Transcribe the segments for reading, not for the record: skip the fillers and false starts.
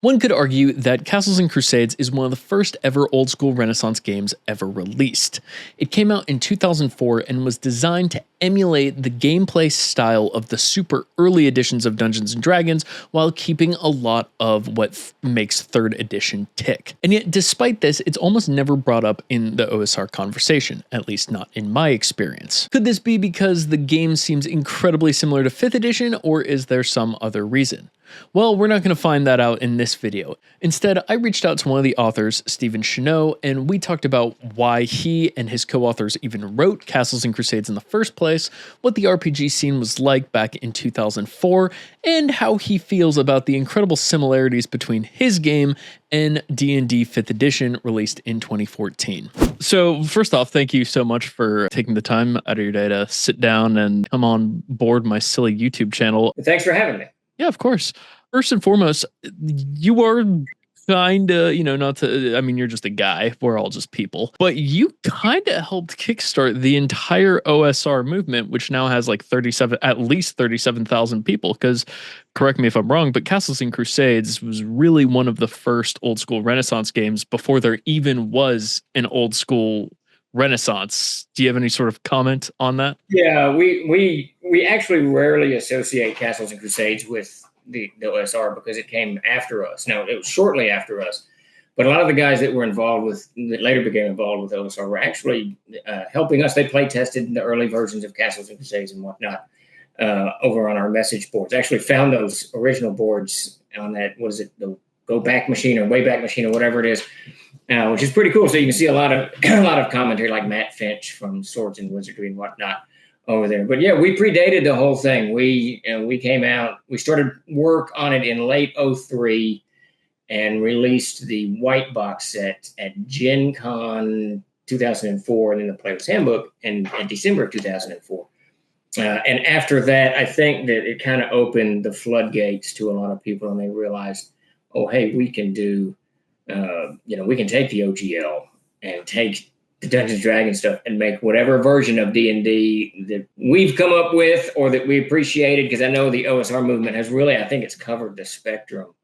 One could argue that Castles and Crusades is one of the first ever old school Renaissance games ever released. It came out in 2004 and was designed to emulate the gameplay style of the super early editions of Dungeons and Dragons while keeping a lot of what makes 3rd edition tick. And yet, despite this, it's almost never brought up in the OSR conversation, at least not in my experience. Could this be because the game seems incredibly similar to 5th edition, or is there some other reason? Well, we're not going to find that out in this video. Instead, I reached out to one of the authors, Chenault, and we talked about why he and his co-authors even wrote Castles and Crusades in the first place, what the RPG scene was like back in 2004, and how he feels about the incredible similarities between his game and D&D 5th edition released in 2014. So first off, thank you so much for taking the time out of your day to sit down and come on board my silly YouTube channel. Thanks for having me. Yeah, of course. First and foremost, you are kind of, not to, I mean, you're just a guy. We're all just people. But you kind of helped kickstart the entire OSR movement, which now has like at least 37,000 people. Because, correct me if I'm wrong, but Castles and Crusades was really one of the first old school Renaissance games before there even was an old school Renaissance. Do you have any sort of comment on that? Yeah, we actually rarely associate Castles and Crusades with the OSR because it came after us. Now, it was shortly after us, but a lot of the guys that were involved that later became involved with OSR were actually helping us. They play tested the early versions of Castles and Crusades and whatnot over on our message boards. Actually found those original boards on that, what is it, the Go Back Machine or Wayback Machine or whatever it is. Which is pretty cool. So you can see a lot of commentary like Matt Finch from Swords and Wizardry and whatnot over there. But yeah, we predated the whole thing. We came out, we started work on it in late 2003 and released the white box set at Gen Con 2004 and then the Player's Handbook in December of 2004. And after that, I think that it kind of opened the floodgates to a lot of people and they realized, oh, hey, we can do we can take the OGL and take the Dungeons & Dragons stuff and make whatever version of D&D that we've come up with or that we appreciated, because I know the OSR movement has really, I think it's covered the spectrum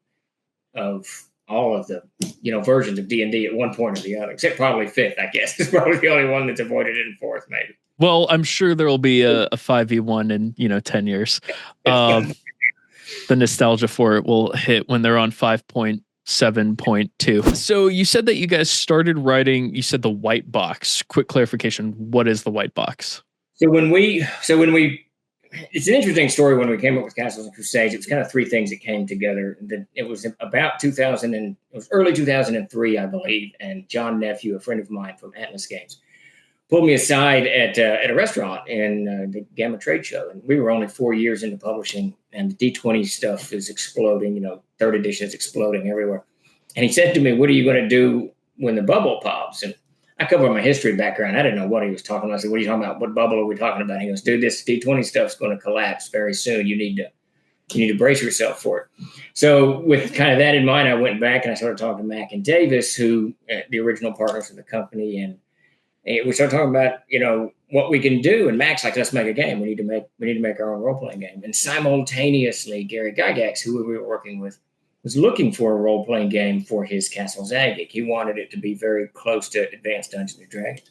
of all of the, versions of D&D at one point or the other, except probably 5th, I guess. It's probably the only one that's avoided it in 4th, maybe. Well, I'm sure there will be a 5v1 in, 10 years. The nostalgia for it will hit when they're on 5.7.2. So you said that you guys started writing, you said the white box. Quick clarification, what is the white box? So when we it's an interesting story. When we came up with Castles and Crusades, it was kind of three things that came together. It was about it was early 2003, I believe, and John Nephew, a friend of mine from Atlas Games, pulled me aside at a restaurant in the Gamma Trade Show. And we were only 4 years into publishing, and the D20 stuff is exploding. 3rd edition is exploding everywhere. And he said to me, "What are you going to do when the bubble pops?" And I covered my history background. I didn't know what he was talking about. I said, "What are you talking about? What bubble are we talking about?" He goes, "Dude, this D20 stuff's going to collapse very soon. You need to brace yourself for it." So with kind of that in mind, I went back and I started talking to Mac and Davis, who the original partners of the company, and we started talking about, what we can do. And Mac's like, "Let's make a game. We need to make our own role-playing game." And simultaneously, Gary Gygax, who we were working with, was looking for a role-playing game for his Castle Zagic. He wanted it to be very close to Advanced Dungeons and Dragons.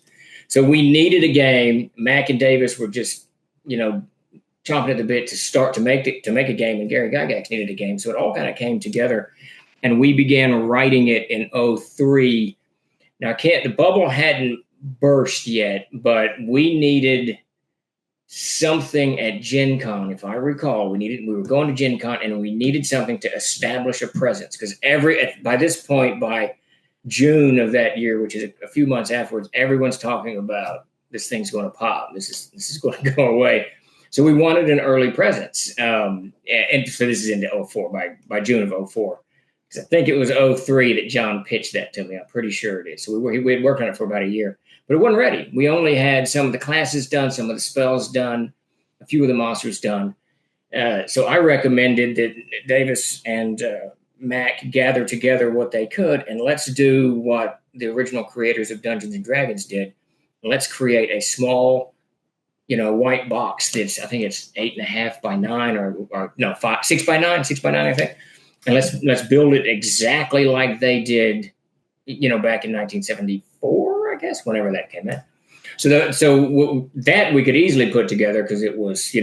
So we needed a game. Mac and Davis were just, chomping at the bit to make a game, and Gary Gygax needed a game. So it all kind of came together, and we began writing it in 2003. Now, the bubble hadn't burst yet, but we needed something at Gen Con. If I recall, we were going to Gen Con and we needed something to establish a presence, because by this point, by June of that year, which is a few months afterwards, everyone's talking about this thing's going to pop. This is going to go away. So we wanted an early presence. And so this is into 2004, by June of 2004. I think it was 2003 that John pitched that to me. I'm pretty sure it is. So we had worked on it for about a year, but it wasn't ready. We only had some of the classes done, some of the spells done, a few of the monsters done. So I recommended that Davis and Mac gather together what they could, and let's do what the original creators of Dungeons and Dragons did. Let's create a small, white box I think it's 8.5 by 9 or no, 6 by 9, I think. and let's build it exactly like they did, back in 1974, I guess, whenever that came out. So that we could easily put together because it was,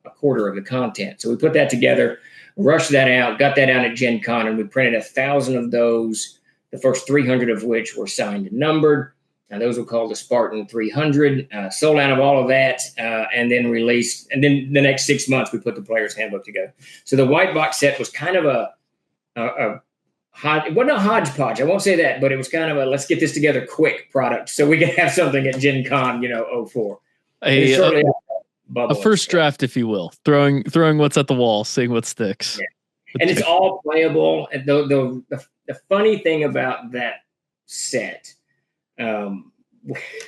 a quarter of the content. So we put that together, rushed that out, got that out at Gen Con, and we printed 1,000 of those, the first 300 of which were signed and numbered. And those were called the Spartan 300. Sold out of all of that, and then released. And then the next 6 months, we put the Player's Handbook together. So the white box set was kind of it wasn't a hodgepodge, I won't say that, but it was kind of a let's get this together quick product so we can have something at Gen Con, 04. A first draft, if you will, throwing what's at the wall, seeing what sticks. Yeah. And it's all playable. And the funny thing about that set,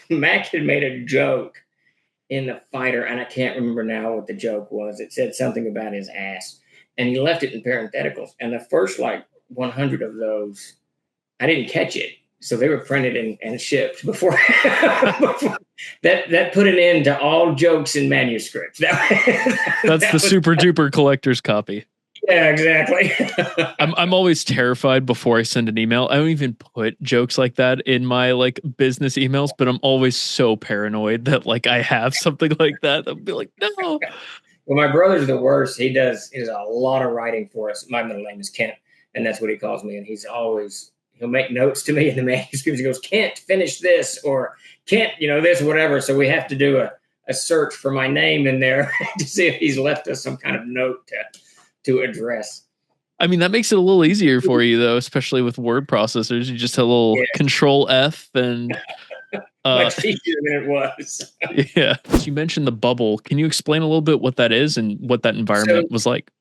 Mac had made a joke in the fighter, and I can't remember now what the joke was. It said something about his ass, and he left it in parentheticals. And the first 100 of those, I didn't catch it. So they were printed and shipped before, that put an end to all jokes in manuscripts. That's the super duper collector's copy. Yeah, exactly. I'm always terrified before I send an email. I don't even put jokes like that in my business emails, but I'm always so paranoid that I have something like that. I'll be like, no. Well, my brother's the worst. He does a lot of writing for us. My middle name is Kent, and that's what he calls me. And he'll make notes to me in the manuscripts. He goes, Kent, finish this, or Kent, this, whatever. So we have to do a search for my name in there to see if he's left us some kind of note to address. I mean, that makes it a little easier for you, though, especially with word processors. You just have a little Control F and much easier than it was. Yeah. You mentioned the bubble. Can you explain a little bit what that is and what that environment was like?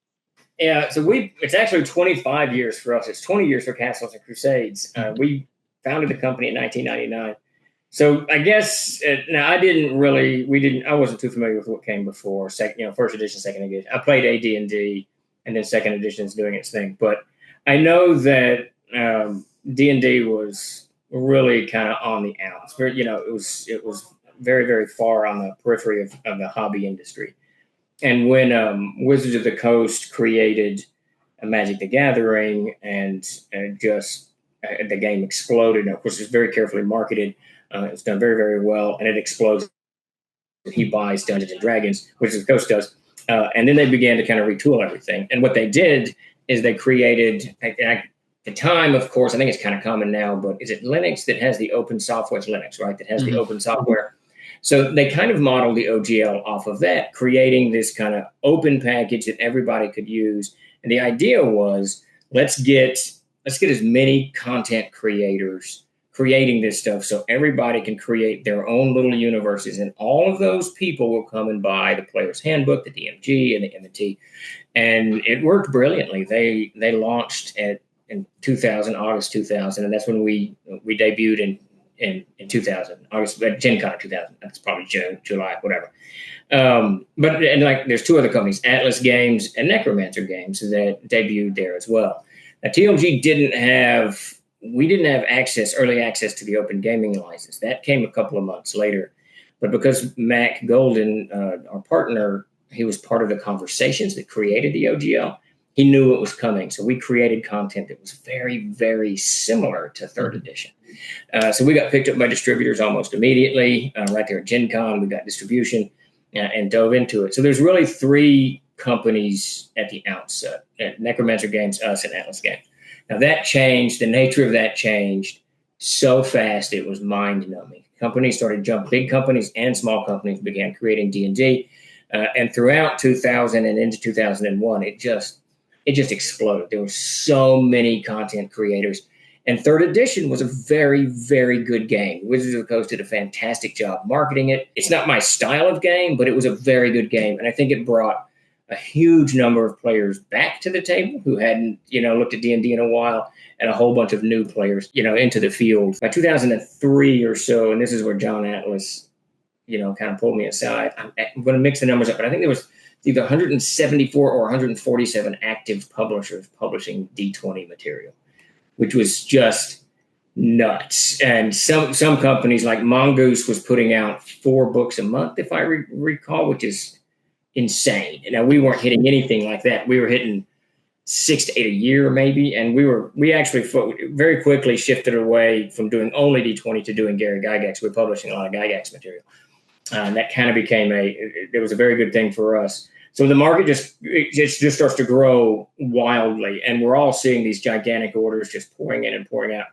Yeah, so it's actually 25 years for us. It's 20 years for Castles and Crusades. We founded the company in 1999. So I guess now I wasn't too familiar with what came before. First edition, second edition. I played AD&D, and then second edition is doing its thing. But I know that D&D was really kind of on the outs. It was very, very far on the periphery of the hobby industry. And when Wizards of the Coast created Magic the Gathering, and the game exploded, of course, it was very carefully marketed. It's done very, very well, and it explodes. He buys Dungeons & Dragons, Wizards of the Coast does. And then they began to kind of retool everything. And what they did is they created, at the time, of course, I think it's kind of common now, but is it Linux that has the open software? It's Linux, right? That has the open software. So they kind of modeled the OGL off of that, creating this kind of open package that everybody could use. And the idea was, let's get as many content creators creating this stuff so everybody can create their own little universes. And all of those people will come and buy the Player's Handbook, the DMG, and the M&T. And it worked brilliantly. They launched in 2000, August 2000, and that's when we debuted in 2000, August, Gen Con 2000. That's probably June, July, whatever. But there's two other companies, Atlas Games and Necromancer Games, that debuted there as well. Now, TLG didn't have early access to the open gaming license. That came a couple of months later. But because Mac Golden, our partner, he was part of the conversations that created the OGL, he knew it was coming. So we created content that was very, very similar to third edition. So we got picked up by distributors almost immediately. Right there at Gen Con, we got distribution and dove into it. So there's really three companies at the outset: Necromancer Games, us, and Atlas Games. Now that changed. The nature of that changed so fast, it was mind-numbing. Companies started jumping. Big companies and small companies began creating D&D. And throughout 2000 and into 2001, it just exploded. There were so many content creators. And third edition was a very, very good game. Wizards of the Coast did a fantastic job marketing it. It's not my style of game, but it was a very good game. And I think it brought a huge number of players back to the table who hadn't, looked at D&D in a while, and a whole bunch of new players, into the field. By 2003 or so, and this is where John Atlas, kind of pulled me aside. I'm going to mix the numbers up, but I think there was either 174 or 147 active publishers publishing D20 material, which was just nuts. And some companies like Mongoose was putting out 4 books a month, if I recall, which is insane. Now, we weren't hitting anything like that. We were hitting 6 to 8 a year maybe. And we actually very quickly shifted away from doing only D20 to doing Gary Gygax. We're publishing a lot of Gygax material. And that kind of became it was a very good thing for us. So the market just starts to grow wildly, and we're all seeing these gigantic orders just pouring in and pouring out.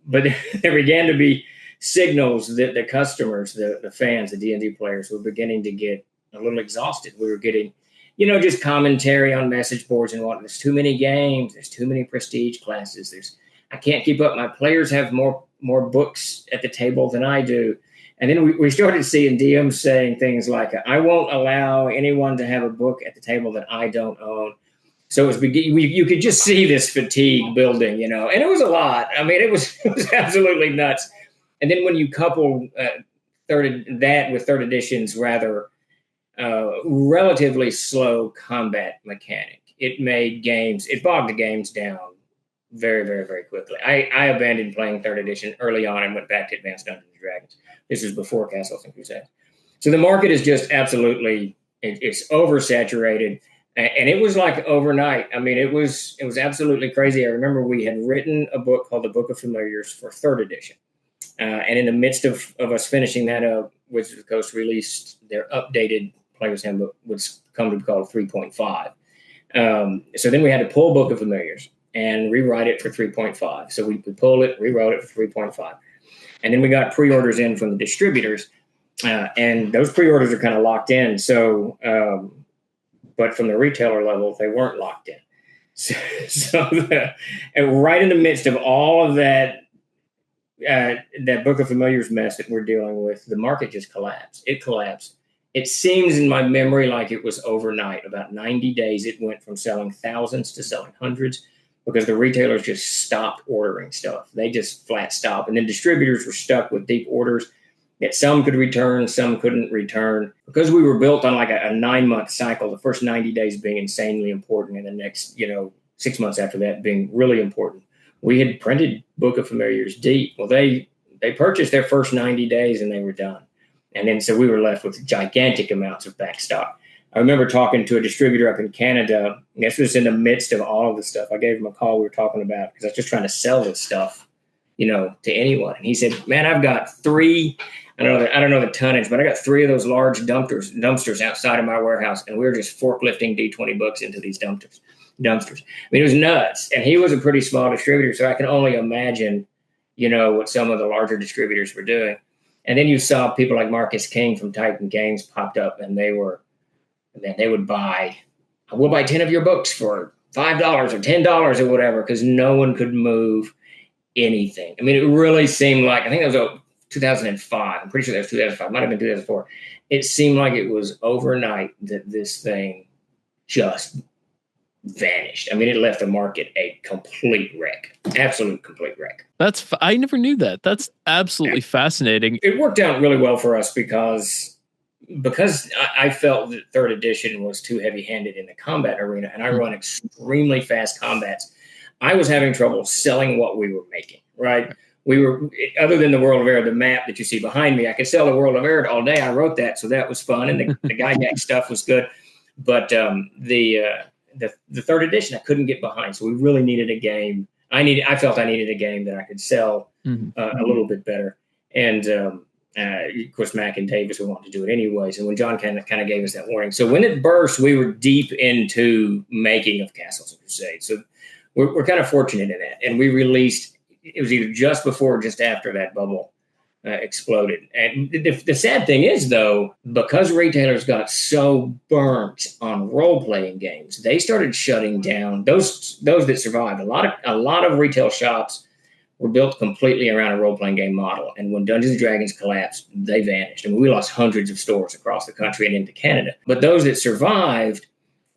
But there began to be signals that the customers, the fans, the D&D players were beginning to get a little exhausted. We were getting, just commentary on message boards and whatnot. There's too many games. There's too many prestige classes. I can't keep up. My players have more books at the table than I do. And then we started seeing DMs saying things like, I won't allow anyone to have a book at the table that I don't own. So you could just see this fatigue building, and it was a lot. I mean, it was absolutely nuts. And then when you couple that with third edition's rather relatively slow combat mechanic, it bogged the games down very, very, very quickly. I abandoned playing third edition early on and went back to Advanced Dungeons & Dragons. This is before Castles and Crusades. So the market is just absolutely, it's oversaturated. And it was like overnight. I mean, it was absolutely crazy. I remember we had written a book called The Book of Familiars for third edition. And in the midst of us finishing that up, Wizards of the Coast released their updated Player's Handbook, which come to be called 3.5. So then we had to pull Book of Familiars and rewrite it for 3.5. So we pulled it, rewrote it for 3.5. And then we got pre-orders in from the distributors, and those pre-orders are kind of locked in. So, but from the retailer level, they weren't locked in. So right in the midst of all of that Book of Familiars mess that we're dealing with, the market just collapsed. It collapsed. It seems in my memory like it was overnight. About 90 days, it went from selling thousands to selling hundreds, because the retailers just stopped ordering stuff. They just flat stopped. And then distributors were stuck with deep orders that some could return, some couldn't return. Because we were built on like a 9-month cycle, the first 90 days being insanely important, and the next, 6 months after that being really important. We had printed Book of Familiars deep. Well, they purchased their first 90 days and they were done. And then so we were left with gigantic amounts of backstock. I remember talking to a distributor up in Canada. This was in the midst of all of the stuff. I gave him a call. We were talking about, because I was just trying to sell this stuff, to anyone. And he said, "Man, I've got 3. I don't know the tonnage, but I got 3 of those large dumpsters outside of my warehouse, and we were just forklifting D20 books into these dumpsters. I mean, it was nuts." And he was a pretty small distributor, so I can only imagine, what some of the larger distributors were doing. And then you saw people like Marcus King from Titan Games popped up, and they would buy, "We'll buy 10 of your books for $5 or $10 or whatever," because no one could move anything. I mean, it really seemed like, I think that was 2005. I'm pretty sure that was 2005. Might have been 2004. It seemed like it was overnight that this thing just vanished. I mean, it left the market a complete wreck, absolute complete wreck. I never knew that. That's absolutely fascinating. It worked out really well for us because I felt that third edition was too heavy-handed in the combat arena, and I run extremely fast combats. I was having trouble selling what we were making, right? We were, other than the World of Air, the map that you see behind me, I could sell the World of Air all day. I wrote that, so that was fun, and the Gygax stuff was good. But the third edition, I couldn't get behind, so we really needed a game. I felt I needed a game that I could sell a little bit better. And of course, Mac and Davis would want to do it anyways. And when John kind of gave us that warning, so when it burst, we were deep into making of Castles and Crusades. So we're kind of fortunate in that. And we released, it was either just before or just after that bubble exploded. And the sad thing is, though, because retailers got so burnt on role-playing games, they started shutting down those that survived. A lot of retail shops were built completely around a role-playing game model. And when Dungeons & Dragons collapsed, they vanished. I mean, we lost hundreds of stores across the country and into Canada. But those that survived,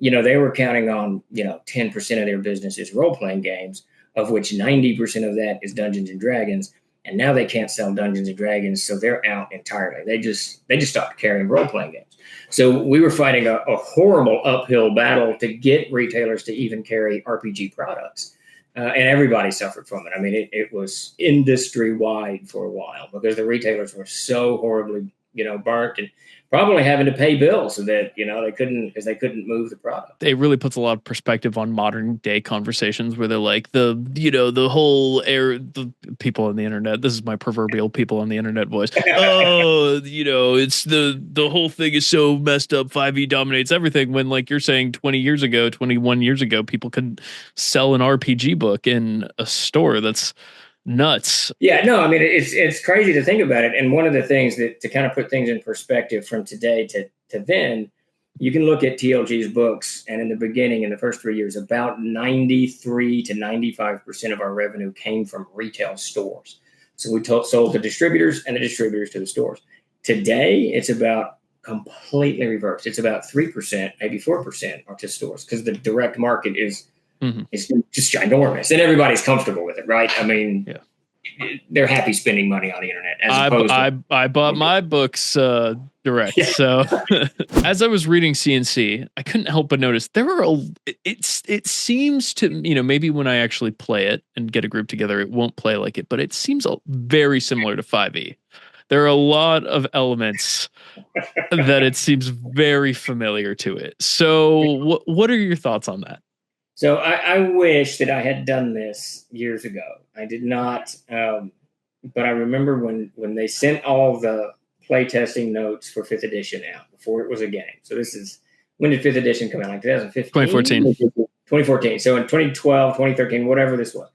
they were counting on, 10% of their business is role-playing games, of which 90% of that is Dungeons & Dragons. And now they can't sell Dungeons & Dragons, so they're out entirely. They just stopped carrying role-playing games. So we were fighting a horrible uphill battle to get retailers to even carry RPG products. And everybody suffered from it. I mean, it was industry-wide for a while because the retailers were so horribly, burnt. And probably having to pay bills so that, they couldn't move the product. It really puts a lot of perspective on modern day conversations where they're like the whole the people on the internet. This is my proverbial people on the internet voice. Oh, it's the whole thing is so messed up. 5e dominates everything, when like you're saying 21 years ago, people could sell an RPG book in a store. That's nuts. Yeah, no, I mean, it's crazy to think about it. And one of the things that, to kind of put things in perspective from today to then, you can look at TLG's books, and in the beginning, in the first 3 years, about 93 to 95% of our revenue came from retail stores. So we sold to distributors, and the distributors to the stores. Today, it's about completely reversed. It's about 3%, maybe 4% are to stores, because the direct market is it's just ginormous, and everybody's comfortable with it, right? I mean, they're happy spending money on the internet. I bought my books direct. Yeah. So as I was reading CNC, I couldn't help but notice there are it seems to, maybe when I actually play it and get a group together, it won't play like it, but it seems very similar to 5e. There are a lot of elements that it seems very familiar to it. So what are your thoughts on that? So I wish that I had done this years ago. I did not, but I remember when they sent all the playtesting notes for 5th edition out before it was a game. So when did 5th edition come out? Like 2015? 2014. 2014. So in 2012, 2013, whatever this was.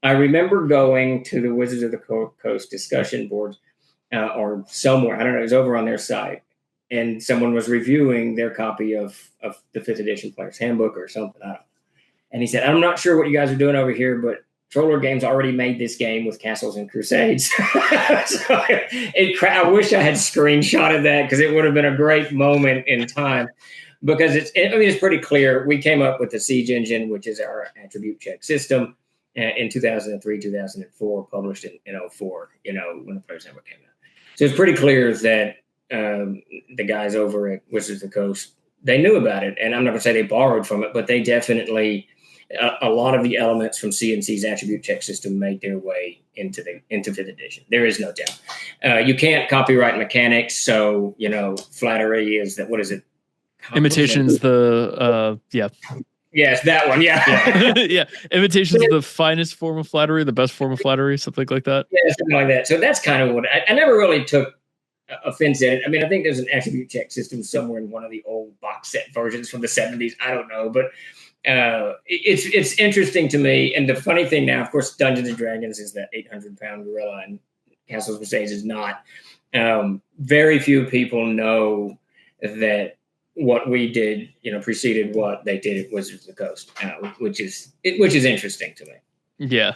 I remember going to the Wizards of the Coast discussion boards or somewhere. I don't know. It was over on their site. And someone was reviewing their copy of the 5th edition Player's Handbook or something. I don't know. And he said, I'm not sure what you guys are doing over here, but Troller Games already made this game with Castles and Crusades. So I wish I had screenshotted that, because it would have been a great moment in time. Because it's pretty clear. We came up with the Siege engine, which is our attribute check system, in 2003, 2004, published in 2004, when the Player's Handbook came out. So it's pretty clear that the guys over at Wizards of the Coast, they knew about it. And I'm not going to say they borrowed from it, but they definitely... a lot of the elements from CNC's attribute check system made their way into 5th edition. There is no doubt. You can't copyright mechanics, so flattery is that. What is it? Imitation's the Yes, that one. Yeah, yeah. Imitation's the finest form of flattery, the best form of flattery, something like that. Yeah, something like that. So that's kind of what I never really took offense at it. I mean, I think there's an attribute check system somewhere in one of the old box set versions from the 70s. I don't know, but. It's interesting to me, and the funny thing now, of course, Dungeons and Dragons is that 800-pound gorilla, and Castles and Crusades is not. Very few people know that what we did, preceded what they did at Wizards of the Coast, which is interesting to me. Yeah,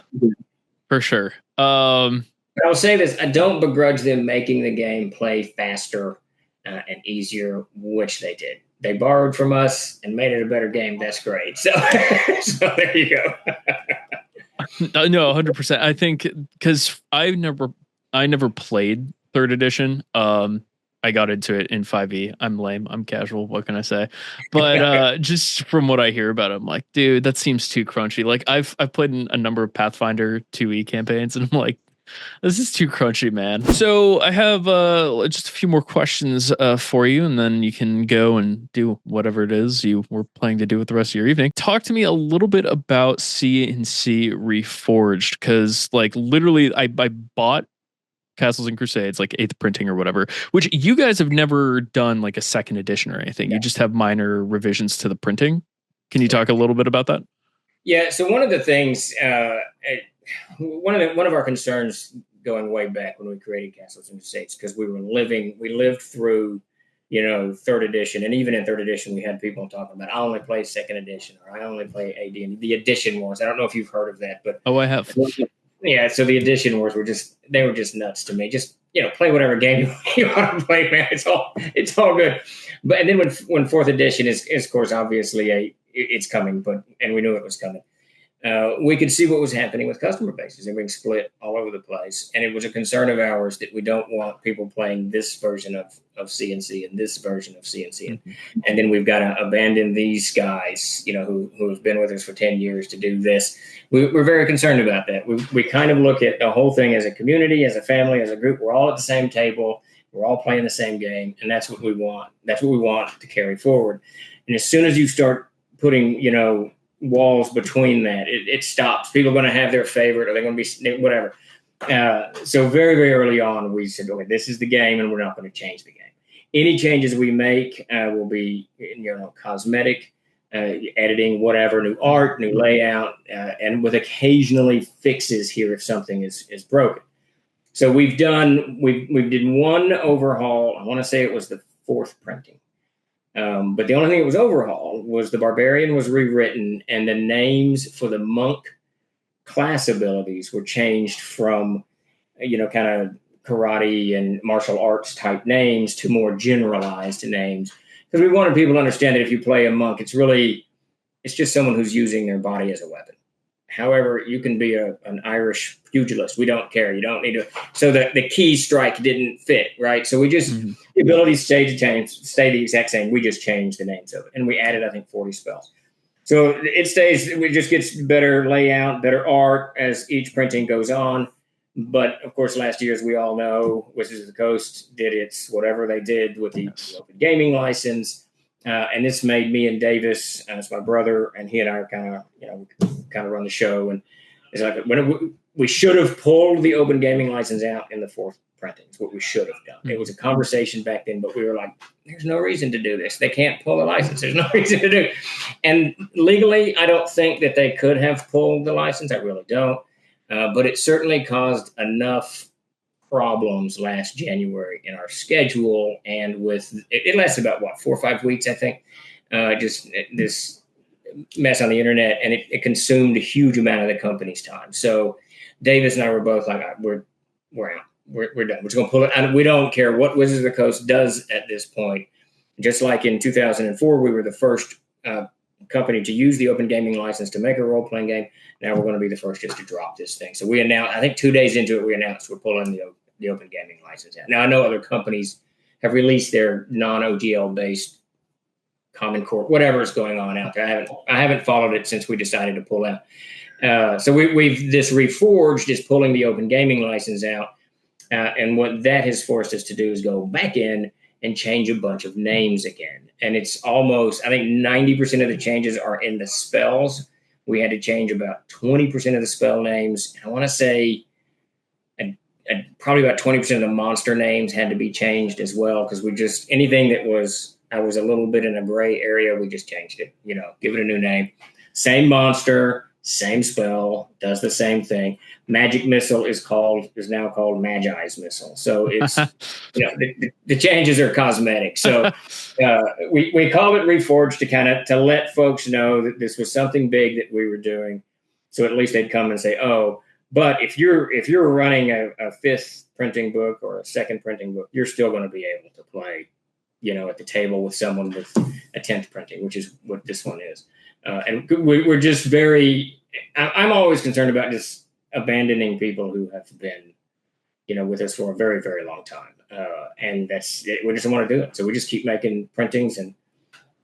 for sure. But I'll say this: I don't begrudge them making the game play faster and easier, which they did. They borrowed from us and made it a better game. That's great. So, so there you go. No, 100%. I think because I never played 3rd edition. I got into it in 5e. I'm lame. I'm casual. What can I say? But just from what I hear about it, I'm like, dude, that seems too crunchy. Like I've played in a number of Pathfinder 2e campaigns, and I'm like, this is too crunchy, man. So I have just a few more questions for you, and then you can go and do whatever it is you were planning to do with the rest of your evening. Talk to me a little bit about CNC Reforged, because like literally I bought Castles and Crusades, like 8th printing or whatever, which you guys have never done like a 2nd edition or anything. Yeah. You just have minor revisions to the printing. Can you talk a little bit about that? Yeah. So one of the things... one of our concerns going way back when we created Castles and Crusades, because we lived through, 3rd edition, and even in 3rd edition, we had people talking about, I only play 2nd edition, or I only play AD, and the edition wars. I don't know if you've heard of that, but I have. Yeah, so the edition wars were just nuts to me. Just play whatever game you want to play, man. It's all good. But and then when 4th edition is of course obviously it's coming, and we knew it was coming. We could see what was happening with customer bases. They were being split all over the place. And it was a concern of ours that we don't want people playing this version of CNC and this version of CNC. Mm-hmm. And then we've got to abandon these guys, who have been with us for 10 years to do this. We're very concerned about that. We kind of look at the whole thing as a community, as a family, as a group. We're all at the same table. We're all playing the same game, and that's what we want. That's what we want to carry forward. And as soon as you start putting, walls between that, it stops. People are going to have their favorite, or they're going to be whatever. So very, very early on, we said, okay, this is the game, and we're not going to change the game. Any changes we make will be, cosmetic, editing, whatever, new art, new layout, and with occasionally fixes here if something is broken. So we did one overhaul. I want to say it was the 4th printing. But the only thing that was overhauled was the Barbarian was rewritten, and the names for the monk class abilities were changed from, kind of karate and martial arts type names to more generalized names. Because we wanted people to understand that if you play a monk, it's just someone who's using their body as a weapon. However, you can be an Irish pugilist. We don't care. You don't need to. So the key strike didn't fit, right? So we just, the abilities stay the exact same. We just changed the names of it. And we added, I think, 40 spells. So it just gets better layout, better art as each printing goes on. But, of course, last year, as we all know, Wizards of the Coast did its whatever they did with the open gaming license. And this made me and Davis, it's my brother, and he and I are kind of run the show. And it's like we should have pulled the open gaming license out in the 4th printing. It's what we should have done. It was a conversation back then, but we were like, there's no reason to do this. They can't pull a license. There's no reason to do it. And legally, I don't think that they could have pulled the license. I really don't. But it certainly caused enough problems last January in our schedule, and it lasted about 4 or 5 weeks, I think. Just this mess on the internet, and it consumed a huge amount of the company's time. So Davis and I were both like, we're out. We're done. We're just going to pull it. And we don't care what Wizards of the Coast does at this point. Just like in 2004, we were the first company to use the open gaming license to make a role-playing game. Now we're going to be the first just to drop this thing. So we announced, I think 2 days into it, we announced we're pulling the open gaming license out. Now I know other companies have released their non-OGL based Common Core, whatever is going on out there. I haven't followed it since we decided to pull out. So we've this Reforged is pulling the open gaming license out. And what that has forced us to do is go back in and change a bunch of names again. And it's almost, I think 90% of the changes are in the spells. We had to change about 20% of the spell names. And I want to say probably about 20% of the monster names had to be changed as well, because anything that I was a little bit in a gray area, we just changed it, give it a new name. Same monster, same spell, does the same thing. Magic Missile is now called Magi's Missile. So it's, the changes are cosmetic. So we called it Reforged to let folks know that this was something big that we were doing. So at least they'd come and say, oh, but if you're running a 5th printing book or a 2nd printing book, you're still going to be able to play, at the table with someone with a 10th printing, which is what this one is. And we're just I'm always concerned about just abandoning people who have been, with us for a very, very long time. And we just don't want to do it. So we just keep making printings, and,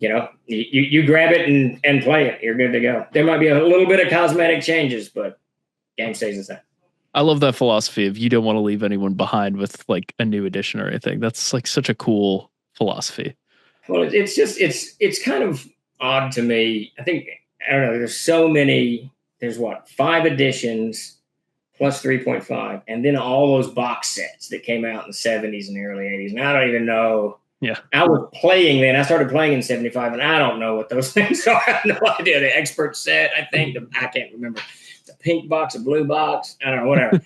you grab it and play it. You're good to go. There might be a little bit of cosmetic changes, but game stays the same. I love that philosophy of you don't want to leave anyone behind with like a new edition or anything. That's like such a cool philosophy. Well, it's kind of odd to me. I think, I don't know, there's so many, there's 5 editions plus 3.5, and then all those box sets that came out in the 70s and the early 80s. And I don't even know. Yeah. I was playing then. I started playing in 75, and I don't know what those things are. I have no idea. The expert set, I think. I can't remember. The pink box, a blue box, I don't know, whatever.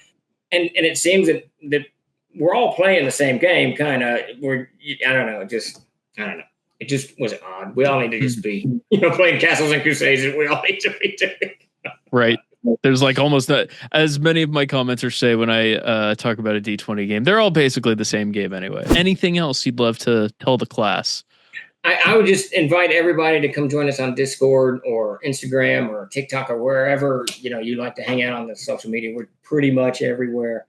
and it seems that we're all playing the same game, kind of. I don't know. It just was odd. We all need to just be, playing Castles and Crusades. We all need to be doing. Right. There's like almost not, as many of my commenters say when I talk about a D20 game, they're all basically the same game anyway. Anything else you'd love to tell the class? I would just invite everybody to come join us on Discord or Instagram or TikTok or wherever, you like to hang out on the social media. We're pretty much everywhere.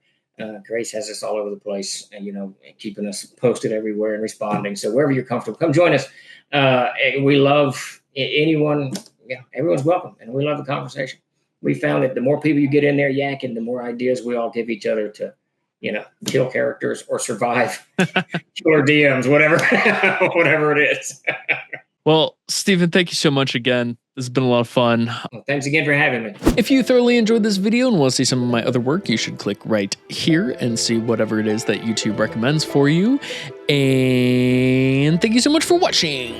Grace has us all over the place, and, keeping us posted everywhere and responding. So wherever you're comfortable, come join us. We love anyone. Yeah, everyone's welcome, and we love the conversation. We found that the more people you get in there yakking, the more ideas we all give each other to kill characters or survive killer DMs, whatever it is. Well, Stephen, thank you so much again. This has been a lot of fun. Well, thanks again for having me. If you thoroughly enjoyed this video and want to see some of my other work, you should click right here and see whatever it is that YouTube recommends for you. And thank you so much for watching.